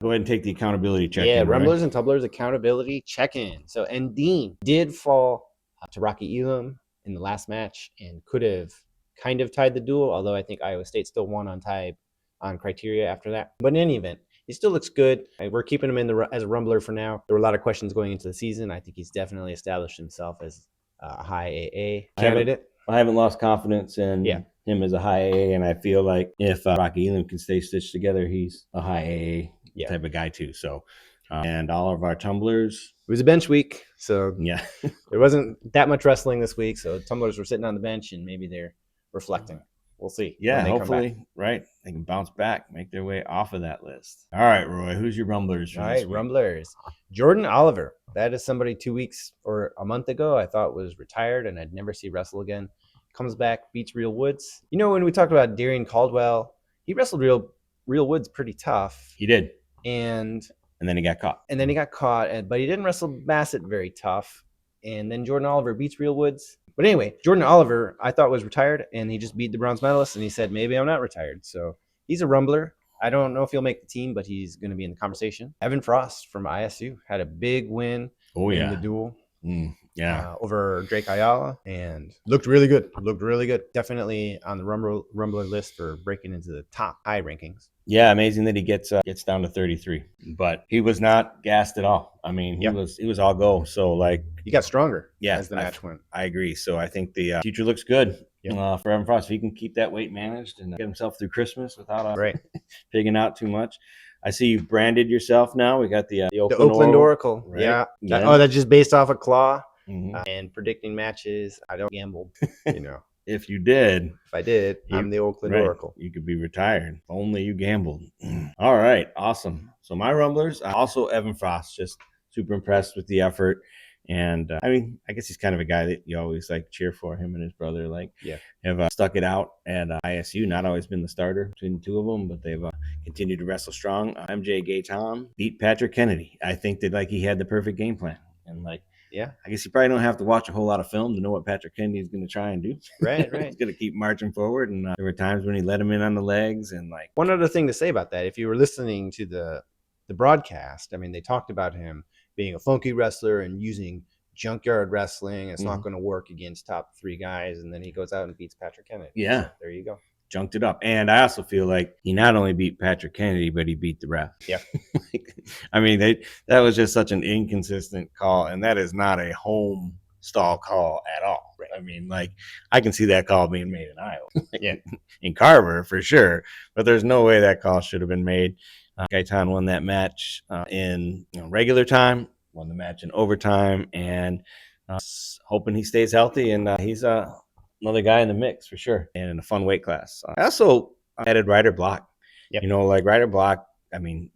Go ahead and take the accountability check Yeah, in, Roy. Rumblers and Tumblers accountability check-in. So, and Dean did fall to Rocky Elam in the last match and could have kind of tied the duel, although I think Iowa State still won on criteria after that. But in any event, he still looks good. We're keeping him as a Rumbler for now. There were a lot of questions going into the season. I think he's definitely established himself as a high AA candidate. I haven't lost confidence in him as a high AA, and I feel like if Rocky Elam can stay stitched together, he's a high AA type of guy too. So, and all of our Tumblers. It was a bench week, so yeah, there wasn't that much wrestling this week. So Tumblers were sitting on the bench, and maybe they're reflecting. We'll see. Yeah, hopefully, right? They can bounce back, make their way off of that list. All right, Roy, who's your Rumblers? All right, Rumblers. Jordan Oliver. That is somebody 2 weeks or a month ago I thought was retired and I'd never see wrestle again. Comes back, beats Real Woods. You know, when we talked about Darian Caldwell, he wrestled Real Woods pretty tough. He did. And then he got caught. But he didn't wrestle Bassett very tough. And then Jordan Oliver beats Real Woods. But anyway, Jordan Oliver, I thought was retired, and he just beat the bronze medalist, and he said, maybe I'm not retired. So he's a Rumbler. I don't know if he'll make the team, but he's going to be in the conversation. Evan Frost from ISU had a big win in the duel. Over Drake Ayala, and looked really good. Definitely on the Rumbler list for breaking into the top high rankings. Yeah, amazing that he gets down to 33, but he was not gassed at all. I mean, he was all go. So like he got stronger as the match went. I agree. So I think the future looks good for Evan Frost. If he can keep that weight managed and get himself through Christmas without pigging out too much. I see you branded yourself now. We got the Oakland Oracle. Right? Yeah. That's just based off a claw. And predicting matches. I don't gamble, you know. If I did, I'm the Oakland Oracle. You could be retired. If only you gambled. All right. Awesome. So my Rumblers, also Evan Frost, just super impressed with the effort. And I mean, I guess he's kind of a guy that you always like cheer for. Him and his brother have stuck it out at ISU. Not always been the starter between the two of them, but they've continued to wrestle strong. MJ Gayton beat Patrick Kennedy. I think that he had the perfect game plan. And I guess you probably don't have to watch a whole lot of film to know what Patrick Kennedy is going to try and do. Right. He's going to keep marching forward. And there were times when he let him in on the legs. And one other thing to say about that, if you were listening to the broadcast, I mean, they talked about him being a funky wrestler and using junkyard wrestling. It's not going to work against top 3 guys. And then he goes out and beats Patrick Kennedy. Yeah. So there you go. Junked it up. And I also feel like he not only beat Patrick Kennedy, but he beat the ref. Yeah. I mean, that was just such an inconsistent call, and that is not a home stall call at all. Right. I mean, I can see that call being made in Iowa. In Carver for sure, but there's no way that call should have been made. Gayton won that match in regular time, won the match in overtime, and hoping he stays healthy, and he's another guy in the mix for sure, and in a fun weight class. I also added Ryder Block. Yep. Ryder Block, I mean,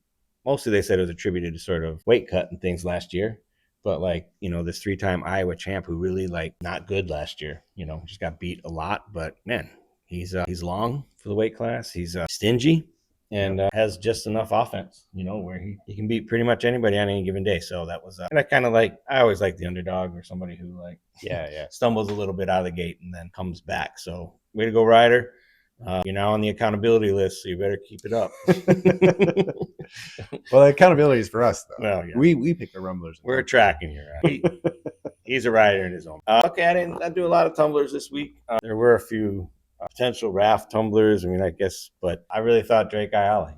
mostly they said it was attributed to sort of weight cut and things last year. But this 3-time Iowa champ who really not good last year, just got beat a lot. But man, he's long for the weight class. He's stingy and has just enough offense, where he can beat pretty much anybody on any given day. So that was, and I kind of I always like the underdog or somebody who stumbles a little bit out of the gate and then comes back. So way to go, Ryder. You're now on the accountability list, so you better keep it up. Well, the accountability is for us, though. Well, yeah. We pick the Rumblers. We're tracking here. He's a rider in his own. Okay, I didn't do a lot of Tumblers this week. There were a few potential Raft Tumblers. I mean, I guess, but I really thought Drake Ayala.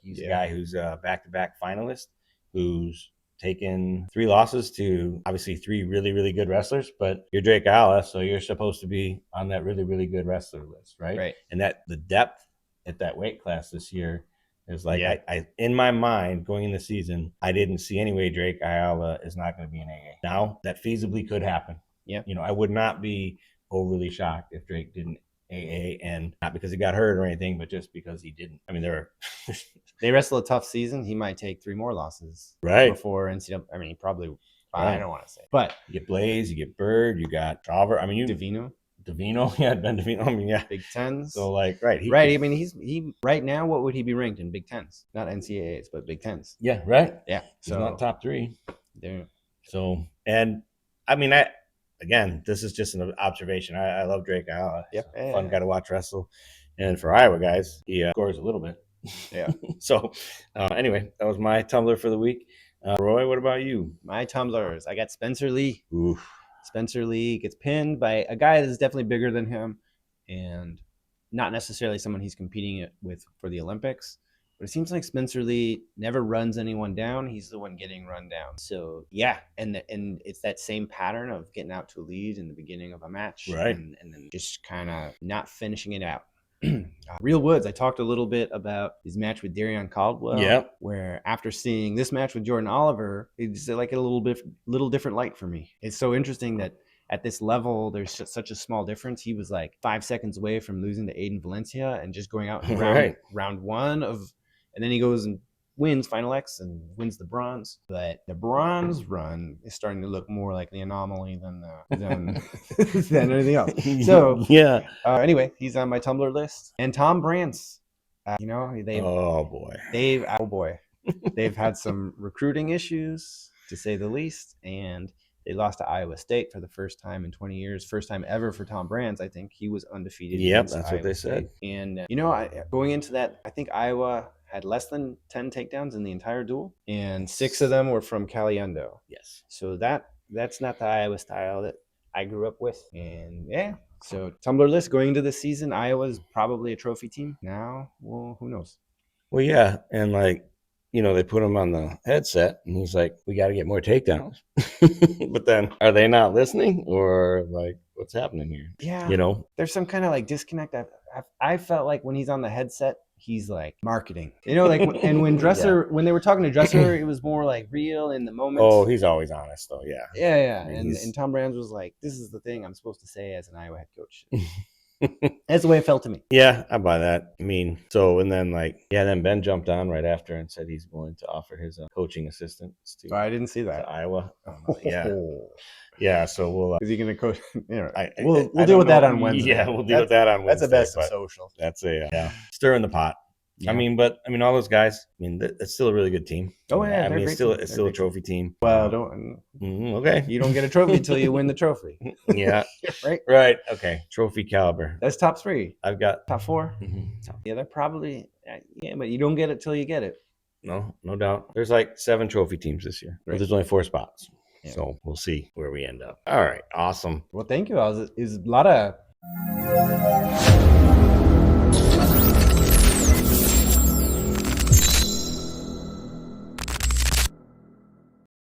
He's a guy who's a back-to-back finalist, who's taken 3 losses to obviously 3 really, really good wrestlers, but you're Drake Ayala, so you're supposed to be on that really, really good wrestler list, right? Right. And that the depth at that weight class this year is I in my mind going in the season, I didn't see any way Drake Ayala is not going to be an AA. Now that feasibly could happen. Yeah. I would not be overly shocked if Drake didn't AA, and not because he got hurt or anything, but just because he didn't. I mean, they wrestle a tough season. He might take 3 more losses before NCAA. I mean, he probably. I don't want to say, but you get Blaze, you get Bird, you got Traver. I mean, Davino, Ben Davino. I mean, Big Tens. So I mean, he right now. What would he be ranked in Big Tens? Not NCAAs, but Big Tens. Yeah, right. Yeah, so not top 3. There. So, and I mean, again, this is just an observation. I love Drake Ayala. Yep. Fun guy to watch wrestle. And for Iowa guys, he scores a little bit. Yeah. So anyway, that was my Tumbler for the week. Roy, what about you? My Tumblers. I got Spencer Lee. Oof. Spencer Lee gets pinned by a guy that's definitely bigger than him and not necessarily someone he's competing with for the Olympics. But it seems like Spencer Lee never runs anyone down. He's the one getting run down. So yeah, and it's that same pattern of getting out to a lead in the beginning of a match, Right. and then just kind of not finishing it out. Real Woods, I talked a little bit about his match with Darion Caldwell. Yep. Where after seeing this match with Jordan Oliver, it's like a little different light for me. It's so interesting that at this level, there's just such a small difference. He was like 5 seconds away from losing to Aiden Valencia and just going out in round one of, and then he goes and wins Final X and wins the bronze. But the bronze run is starting to look more like the anomaly than anything else. So yeah. Anyway, he's on my Tumbler list. And Tom Brance, they've had some recruiting issues, to say the least, and they lost to Iowa State for the first time in 20 years, first time ever for Tom Brance. I think he was undefeated. Yep, that's what they said. And going into that, I think Iowa had less than 10 takedowns in the entire duel, and 6 of them were from Caliendo. Yes. So that's not the Iowa style that I grew up with. And yeah, so Tumbler list going into the season, Iowa's probably a trophy team. Now, well, who knows? Well, yeah, and like, they put him on the headset, and he's like, "We got to get more takedowns." But then, are they not listening, or like, what's happening here? Yeah, there's some kind of like disconnect. I felt like when he's on the headset, he's like marketing, and when Dresser, when they were talking to Dresser, it was more like real in the moment. Oh, he's always honest though. Yeah. Yeah. And Tom Brand was like, "This is the thing I'm supposed to say as an Iowa head coach." That's the way it felt to me. Yeah, I buy that. I mean, and then then Ben jumped on right after and said he's willing to offer his coaching assistance to. I didn't see that. To Iowa. Yeah. Yeah, so we'll. Is he going to coach? We'll deal with that on Wednesday. Yeah, we'll deal with that on Wednesday. That's the best of social. That's stirring the pot. Yeah. I mean, all those guys. I mean, it's still a really good team. Oh yeah, it's still a trophy team. Well, don't. Okay. You don't get a trophy until you win the trophy. Yeah. Right. Okay. Trophy caliber. That's top 3. I've got top 4. Mm-hmm. Yeah, they're probably. Yeah, but you don't get it till you get it. No doubt. There's 7 trophy teams this year. Right. But there's only 4 spots. Yeah. So we'll see where we end up. All right. Awesome. Well, thank you. It was a lot of